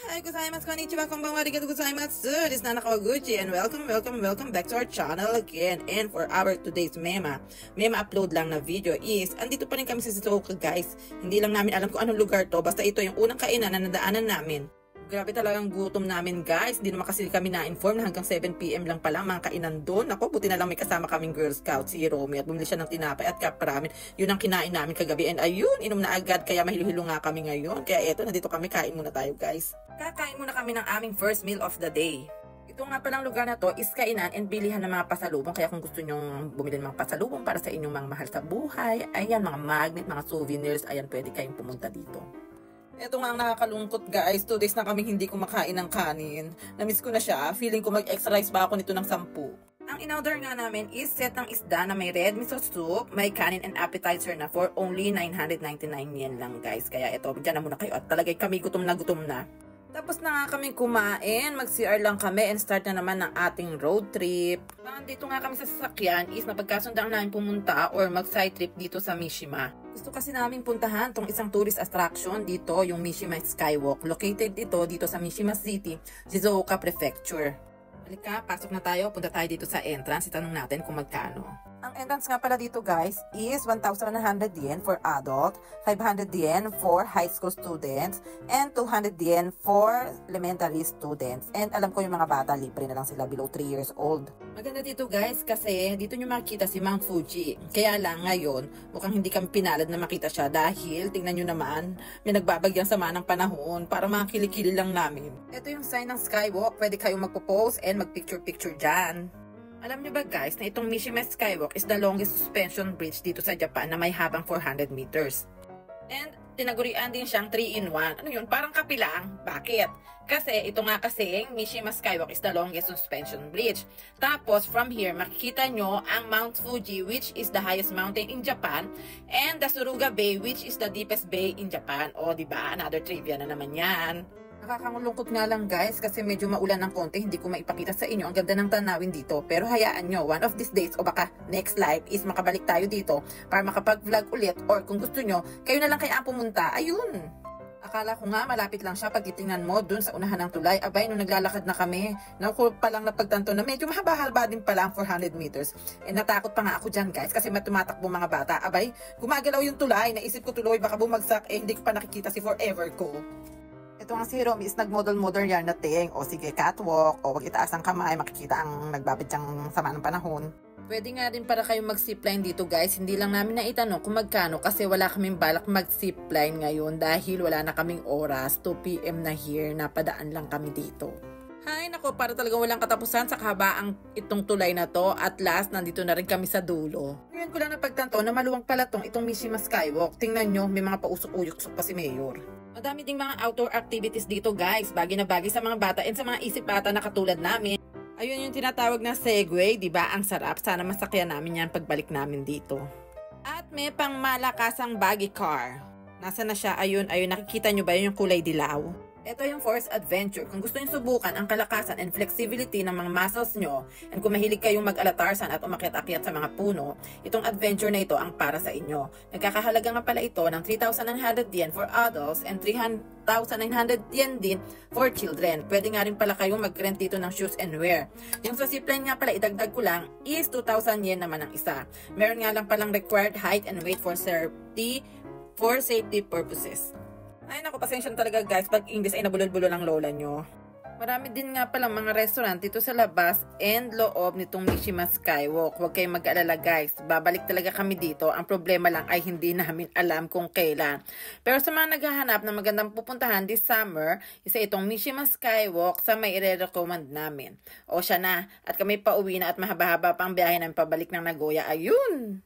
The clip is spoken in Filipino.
Hi gozaimasu, konnichiwa, konbanwa, arigatou gozaimasu. This is Nana Kawaguchi and welcome back to our channel again. And for our today's mema upload lang na video is, andito pa rin kami sa Shizuoka guys. Hindi lang namin alam kung anong lugar to, basta ito yung unang kainan na nadaanan namin. Grabe talagang gutom namin guys. Hindi naman kasi kami na-inform na hanggang 7 PM lang pala mga kainan doon. Ako, buti na lang may kasama kaming Girl Scout, si Romy, at bumili siya ng tinapay at cup ramen. Yun ang kinain namin kagabi. And ayun, inom na agad. Kaya mahilo-hilo nga kami ngayon. Kaya eto, nandito kami. Kain muna tayo guys. Kakain muna kami ng aming first meal of the day. Ito nga palang lugar na to is kainan and bilihan ng mga pasalubong. Kaya kung gusto nyong bumili ng mga pasalubong para sa inyong mga mahal sa buhay, ayan, mga magnet, mga souvenirs, ayan, pwede kayong pumunta dito. Ito nga ang nakakalungkot guys, 2 days na kami hindi kumakain ng kanin. Namiss ko na siya, feeling ko mag-extra rice ba ako nito ng 10. Ang in-order nga namin is set ng isda na may red miso soup, may kanin and appetizer na for only 999 yen lang guys. Kaya ito, dyan na muna kayo at talagang kami gutom na. Tapos na nga kami kumain, mag-CR lang kami and start na naman ng ating road trip. Nandito nga kami sa sasakyan is napagkasundaan namin pumunta or mag-side trip dito sa Mishima. Gusto kasi namin puntahan tong isang tourist attraction dito, yung Mishima Skywalk. Located dito sa Mishima City, Shizuoka Prefecture. Halika, pasok na tayo. Punta tayo dito sa entrance. Itanong natin kung magkano. Ang entrance nga pala dito guys is 1,100 yen for adult, 500 yen for high school students, and 200 yen for elementary students. And alam ko yung mga bata, libre na lang sila below 3 years old. Maganda dito guys kasi dito nyo makikita si Mount Fuji. Kaya lang ngayon, mukhang hindi kami pinalad na makita siya dahil tingnan nyo naman, may nagbabagyang sama ng panahon para mga kilikili lang namin. Ito yung sign ng Skywalk, pwede kayong magpo-pose and mag-picture-picture dyan. Alam nyo ba guys na itong Mishima Skywalk is the longest suspension bridge dito sa Japan na may habang 400 meters. And tinagurian din siyang 3-in-1. Ano yun? Parang kapilang. Bakit? Kasi ito nga kasing Mishima Skywalk is the longest suspension bridge. Tapos from here makikita nyo ang Mount Fuji which is the highest mountain in Japan and the Suruga Bay which is the deepest bay in Japan. O diba? Another trivia na naman yan. Nakakalungkot nga lang guys kasi medyo maulan ng konti, hindi ko maipakita sa inyo ang ganda ng tanawin dito. Pero hayaan nyo, one of these days o baka next life is makabalik tayo dito para makapag-vlog ulit or kung gusto nyo, kayo na lang kaya ang pumunta. Ayun! Akala ko nga malapit lang siya pag titingnan mo dun sa unahan ng tulay. Abay, nung naglalakad na kami, naku pa lang napagtanto na medyo mahaba-haba din pala ang 400 meters. And natakot pa nga ako dyan guys kasi matumatakbo mga bata. Abay, gumagalaw yung tulay, naisip ko tuloy baka bumagsak hindi ko pa nakikita si forever ko. Ito nga si Romy is nag-model yarn na ting. O sige, catwalk. O wag itaas ang kamay. Makikita ang nagbabadyang sama ng panahon. Pwede nga din para kayong mag-zipline dito guys. Hindi lang namin naitanong kung magkano kasi wala kaming balak mag-zipline ngayon dahil wala na kaming oras. 2 PM na here. Napadaan lang kami dito. Hay nako, para talagang walang katapusan sa kahabaang itong tulay na to. At last, nandito na rin kami sa dulo. Ngayon ko lang napagtanto na maluwang pala itong Mishima Skywalk. Tingnan nyo, may mga pausok-uyok pa si Mayor. Madami ding mga outdoor activities dito guys. Bagay na bagay sa mga bata and sa mga isip bata na katulad namin. Ayun yung tinatawag na Segway, di ba? Ang sarap. Sana masakyan namin yan pagbalik namin dito. At may pang malakasang buggy car. Nasa na siya? Ayun, nakikita nyo ba yun yung kulay dilaw? Ito yung Force Adventure. Kung gusto nyo subukan ang kalakasan and flexibility ng mga muscles nyo, and kung mahilig kayong mag-alatarsan at umakyat-akyat sa mga puno, itong adventure na ito ang para sa inyo. Nagkakahalaga nga pala ito ng 3,900 yen for adults and 3,900 yen din for children. Pwede nga rin pala kayong mag-rent dito ng shoes and wear. Yung sa zipline nga pala, idagdag ko lang, is 2,000 yen naman ang isa. Meron nga lang palang required height and weight for safety purposes. Ay naku, pasensya talaga guys pag English ay nabulol-bulol ang lola nyo. Marami din nga palang mga restaurant dito sa labas and loob nitong Mishima Skywalk. Huwag kayong mag-alala guys, babalik talaga kami dito. Ang problema lang ay hindi namin alam kung kailan. Pero sa mga naghahanap ng magandang pupuntahan this summer, isa itong Mishima Skywalk sa may i-recommend namin. O siya na, at kami pauwi na at mahaba-haba pang biyahe namin pabalik ng Nagoya. Ayun!